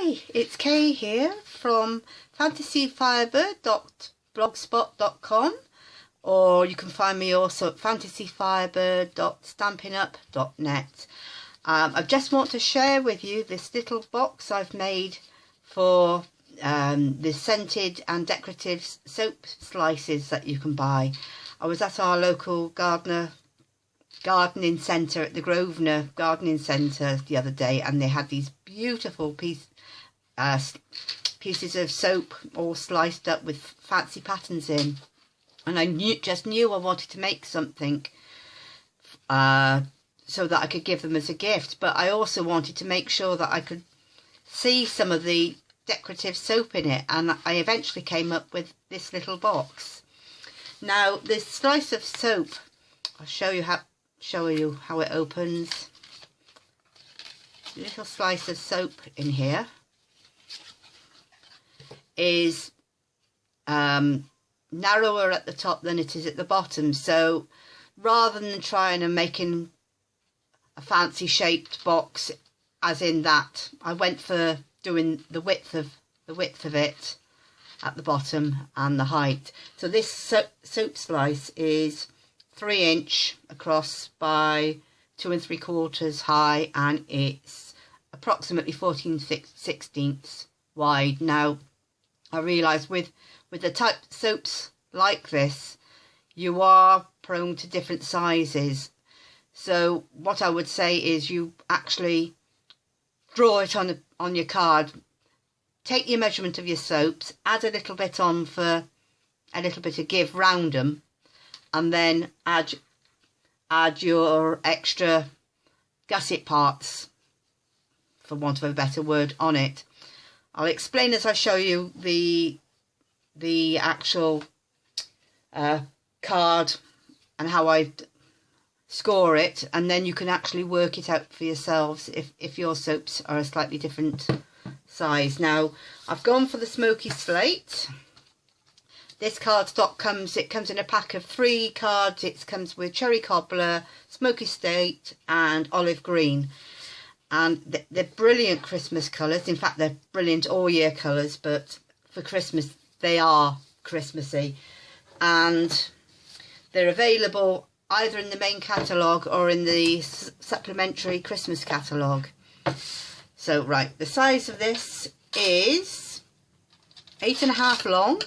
Hi, it's Kay here from fantasyfirebird.blogspot.com, or you can find me also at fantasyfirebird.stampinup.net. I just want to share with you this little box I've made for the scented and decorative soap slices that you can buy. I was at our local gardening centre at the Grosvenor Gardening Centre the other day, and they had these beautiful pieces of soap all sliced up with fancy patterns in, and I just knew I wanted to make something so that I could give them as a gift, but I also wanted to make sure that I could see some of the decorative soap in it, and I eventually came up with this little box. Now this slice of soap, I'll show you how it opens. A little slice of soap in here is narrower at the top than it is at the bottom, so rather than trying and making a fancy shaped box as in that, I went for doing the width of it at the bottom and the height. So this soap slice is 3 inch across by 2 3/4 high, and it's approximately 14/16 wide. Now I realise with the type soaps like this, you are prone to different sizes, so what I would say is you actually draw it on your card, take your measurement of your soaps, add a little bit on for a little bit of give round them, and then add your extra gusset parts, for want of a better word, on it. I'll explain as I show you the actual card and how I score it, and then you can actually work it out for yourselves if your soaps are a slightly different size. Now I've gone for the smoky slate. This cardstock comes in a pack of 3 cards. It comes with cherry cobbler, smoky slate and olive green, and they're brilliant Christmas colours. In fact, they're brilliant all year colours, but for Christmas they are Christmassy, and they're available either in the main catalogue or in the supplementary Christmas catalogue. So right, the size of this is 8.5 long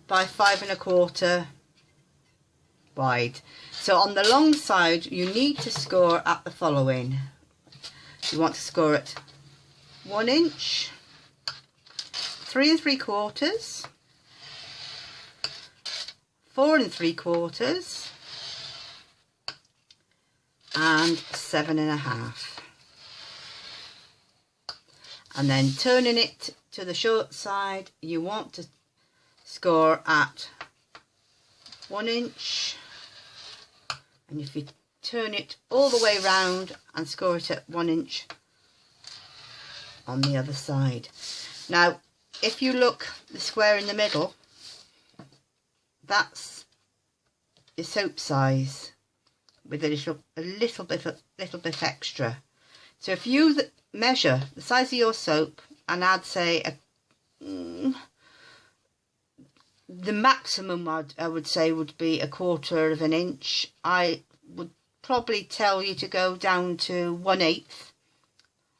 by 5 1/4 wide. So on the long side you need to score at the following. You want to score at 1 inch, 3 3/4, 4 3/4 and 7 1/2, and then turning it to the short side, you want to score at 1 inch, and if you turn it all the way round and score it at 1 inch on the other side. Now if you look, the square in the middle, that's your soap size with a little bit extra. So if you measure the size of your soap and add, say, the maximum I would say would be 1/4 inch. I would probably tell you to go down to 1/8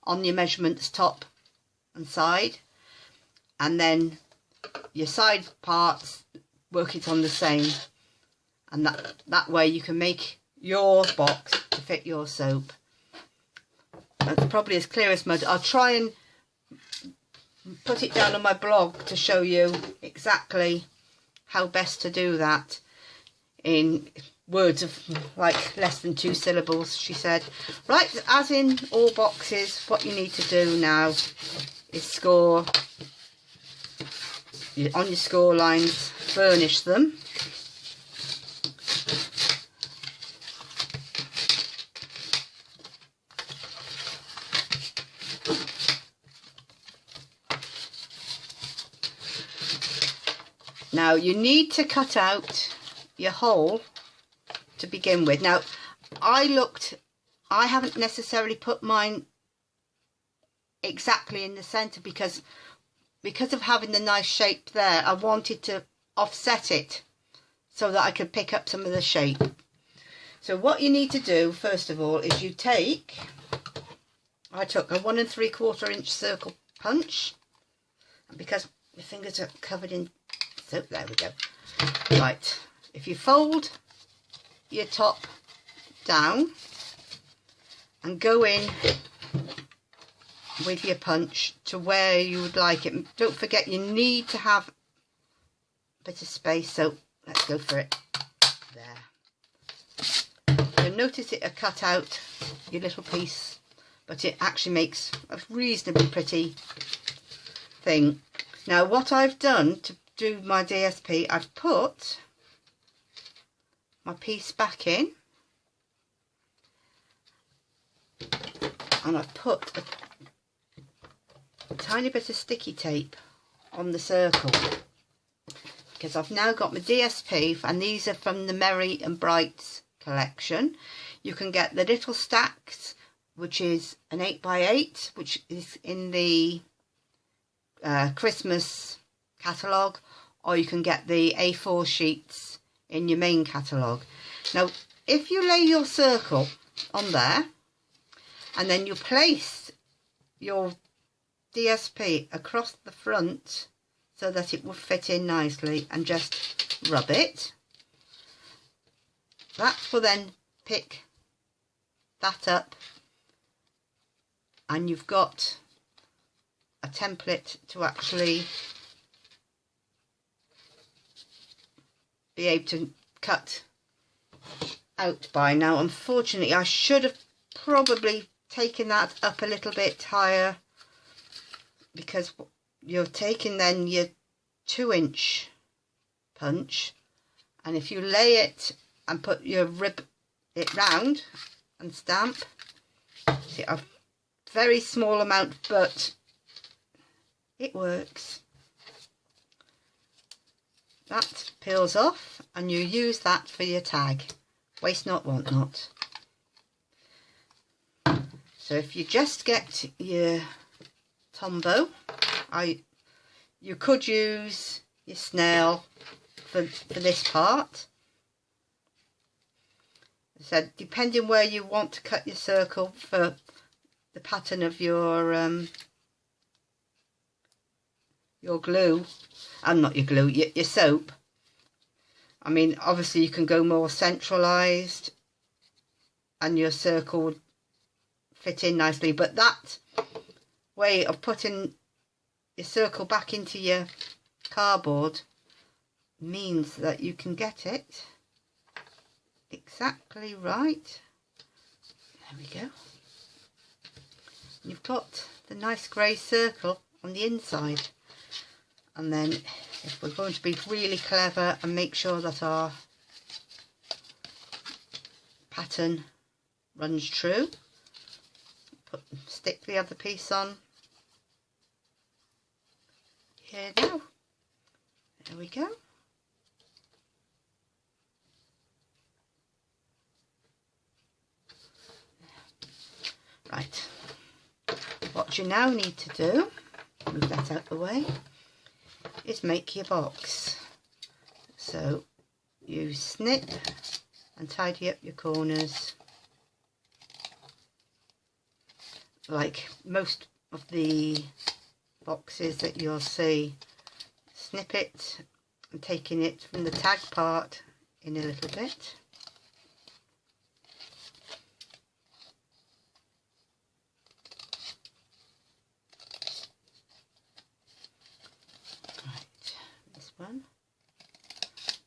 on your measurements top and side, and then your side parts work it on the same, and that way you can make your box to fit your soap. That's probably as clear as mud. I'll try and put it down on my blog to show you exactly how best to do that in words of like less than 2 syllables, she said. Right, as in all boxes, what you need to do now is score on your score lines, burnish them. Now you need to cut out your hole to begin with. Now I haven't necessarily put mine exactly in the centre, because of having the nice shape there, I wanted to offset it so that I could pick up some of the shape. So what you need to do first of all is I took a 1 3/4 inch circle punch, and because my fingers are covered in soap, there we go. Right, if you fold your top down and go in with your punch to where you would like it. Don't forget, you need to have a bit of space, so let's go for it. There. You'll notice it cut out your little piece, but it actually makes a reasonably pretty thing. Now what I've done to do my DSP, I've put my piece back in, and I've put a tiny bit of sticky tape on the circle, because I've now got my DSP, and these are from the Merry and Brights collection. You can get the little stacks, which is an 8x8, which is in the Christmas catalogue, or you can get the A4 sheets in your main catalogue. Now if you lay your circle on there and then you place your DSP across the front so that it will fit in nicely, and just rub it, that will then pick that up, and you've got a template to actually be able to cut out by. Now unfortunately I should have probably taken that up a little bit higher, because you're taking then your 2-inch punch, and if you lay it and put your it round and stamp, see, a very small amount, but it works. That peels off and you use that for your tag. Waste not, want not. So if you just get your Tombow, you could use your snail for this part. So depending where you want to cut your circle for the pattern of your glue, not your glue, your soap. I mean, obviously you can go more centralised and your circle would fit in nicely, but that way of putting your circle back into your cardboard means that you can get it exactly right. There we go. You've got the nice grey circle on the inside. And then if we're going to be really clever and make sure that our pattern runs true, stick the other piece on here now. There we go. Right, what you now need to do, move that out of the way, is make your box. So you snip and tidy up your corners like most of the boxes that you'll see. Snip it and taking it from the tag part in a little bit.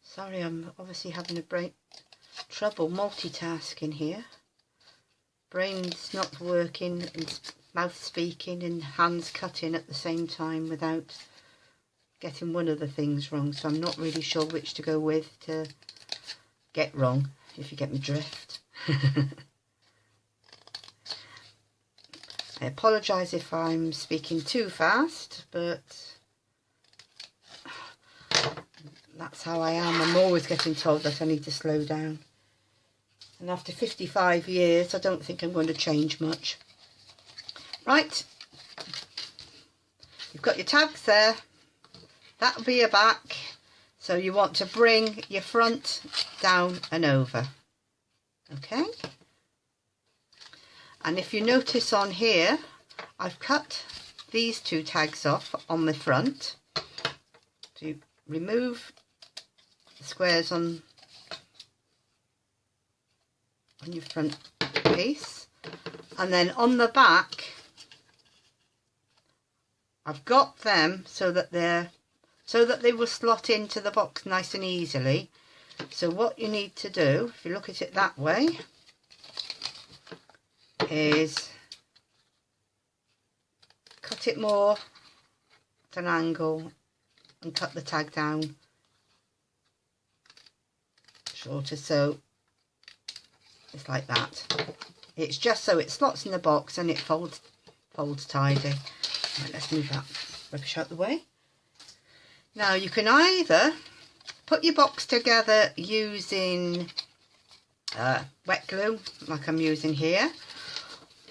Sorry, I'm obviously having trouble multitasking here. Brain's not working and mouth speaking and hands cutting at the same time without getting one of the things wrong. So I'm not really sure which to go with to get wrong, if you get my drift. I apologise if I'm speaking too fast, but that's how I am. I'm always getting told that I need to slow down. And after 55 years, I don't think I'm going to change much. Right, you've got your tags there. That'll be your back. So you want to bring your front down and over. Okay. And if you notice on here, I've cut these two tags off on the front to remove the squares on your front piece. And then on the back, I've got them so that they will slot into the box nice and easily. So what you need to do, if you look at it that way, is cut it more at an angle and cut the tag down shorter, so it's like that. It's just so it slots in the box and it folds tidy. Right, let's move that rubbish out the way. Now you can either put your box together using wet glue like I'm using here,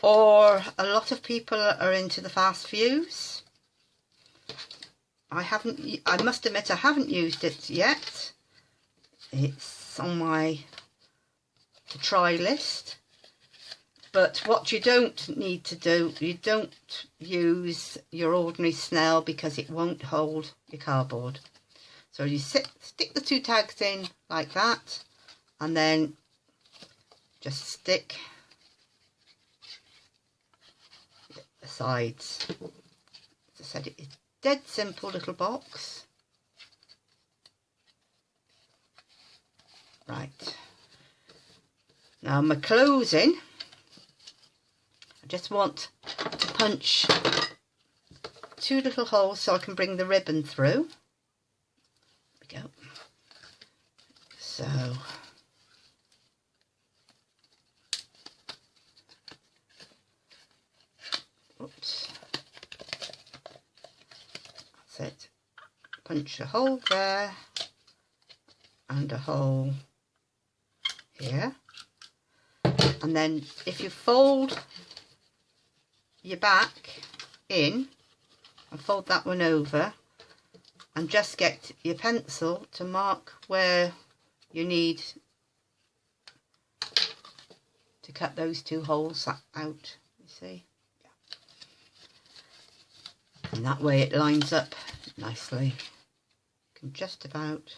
or a lot of people are into the fast fuse. I must admit I haven't used it yet. It's on my to try list. But what you don't need to do, you don't use your ordinary Snell because it won't hold your cardboard. So you stick the two tags in like that, and then just stick the sides. As I said, it's a dead simple little box. Right. Now my closing, I just want to punch two little holes so I can bring the ribbon through. There we go. So oops. That's it. Punch a hole there and a hole here. And then if you fold your back in and fold that one over, and just get your pencil to mark where you need to cut those two holes out, you see. Yeah. And that way it lines up nicely. You can just about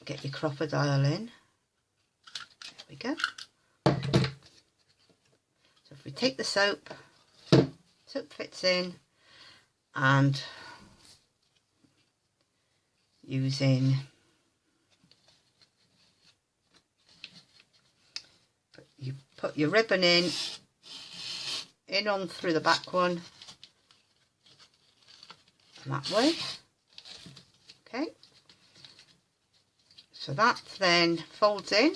get your crocodile in. There we go. So if we take the soap fits in, and using you put your ribbon in on through the back one and that way. Okay, so that then folds in.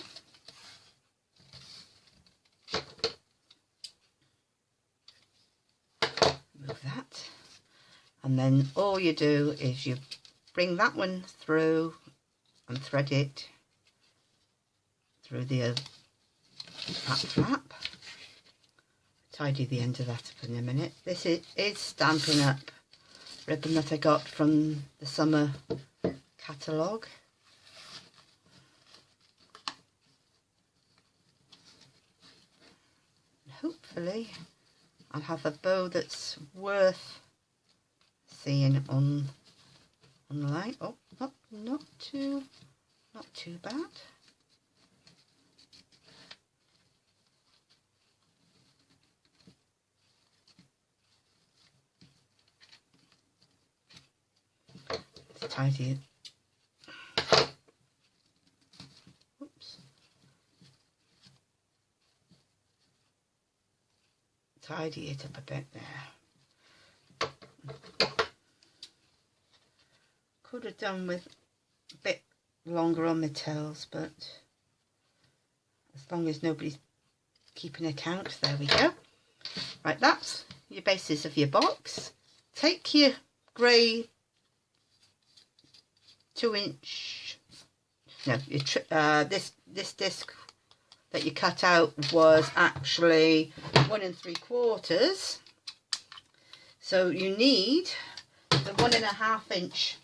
Move that, and then all you do is you bring that one through and thread it through the that flap. Tidy the end of that up in a minute. This is Stampin' Up! Ribbon that I got from the summer catalogue. Hopefully I'll have a bow that's worth seeing online. Oh, not too bad. Let's tidy it. Oops. Tidy it up a bit there. Could have done with a bit longer on the tails, but as long as nobody's keeping account, there we go. Right, that's your basis of your box. Take your grey 2-inch, no, your this disc that you cut out was actually 1 3/4. So you need the 1.5 inch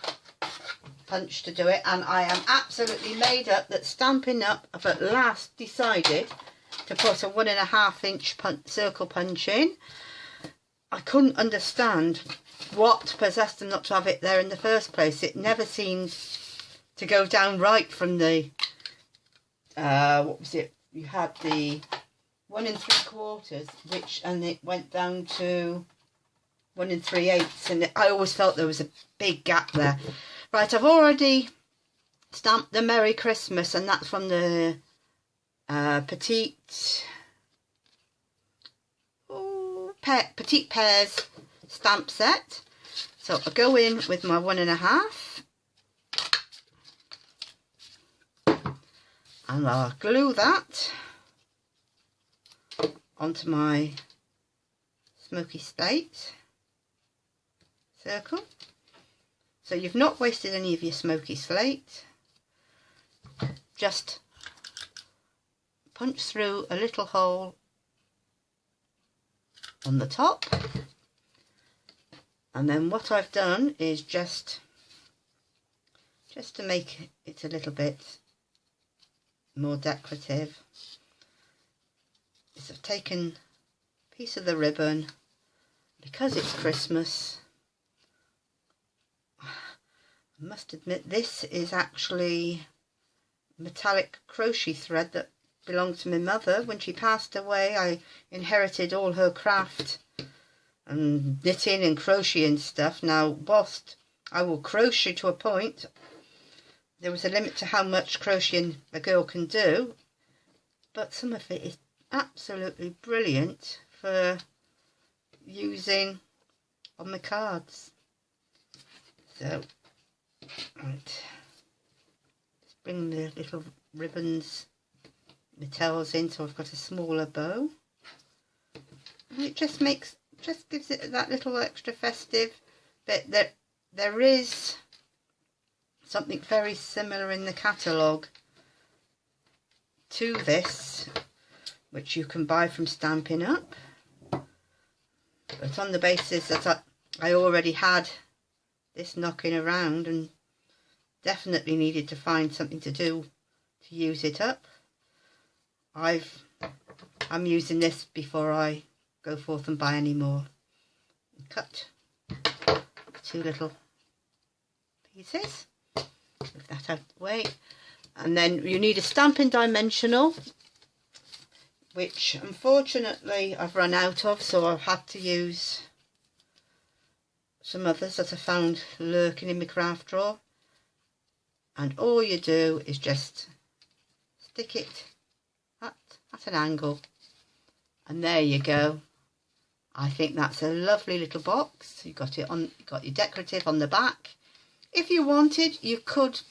punch to do it, and I am absolutely made up that Stampin' Up! Have at last decided to put a 1.5 inch circle punch in. I couldn't understand what possessed them not to have it there in the first place. It never seemed to go down right from the what was it, you had the 1 3/4, and it went down to 1 3/8, and I always felt there was a big gap there. Right, I've already stamped the Merry Christmas, and that's from the Petite Pears stamp set. So I'll go in with my 1.5, and I'll glue that onto my Smoky Slate circle. So you've not wasted any of your Smoky Slate. Just punch through a little hole on the top, and then what I've done is just to make it a little bit more decorative, is I've taken a piece of the ribbon, because it's Christmas. I must admit, this is actually metallic crochet thread that belonged to my mother. When she passed away, I inherited all her craft and knitting and crocheting stuff. Now, whilst I will crochet to a point, there was a limit to how much crocheting a girl can do, but some of it is absolutely brilliant for using on my cards. So, right, just bring the little ribbons, the tails in, so I've got a smaller bow, and it just gives it that little extra festive bit. There is something very similar in the catalogue to this, which you can buy from Stampin' Up, but on the basis that I already had this knocking around and definitely needed to find something to do to use it up, I'm using this before I go forth and buy any more. Cut 2 little pieces, move that out of the way, and then you need a Stampin' Dimensional, which unfortunately I've run out of, so I've had to use some others that I found lurking in my craft drawer. And all you do is just stick it at an angle, and there you go. I think that's a lovely little box. You got your decorative on the back. If you wanted, you could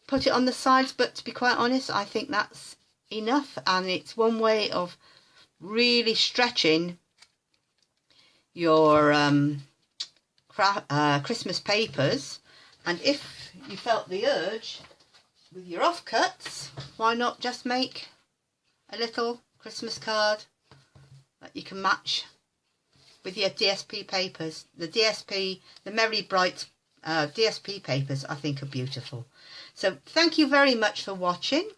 put it on the sides, but to be quite honest, I think that's enough, and it's one way of really stretching your Christmas papers. And if you felt the urge with your offcuts, why not just make a little Christmas card that you can match with your DSP papers. The Merry Bright DSP papers, I think, are beautiful. So thank you very much for watching.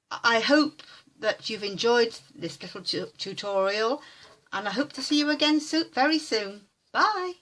I hope that you've enjoyed this little tutorial, and I hope to see you again very soon. Bye.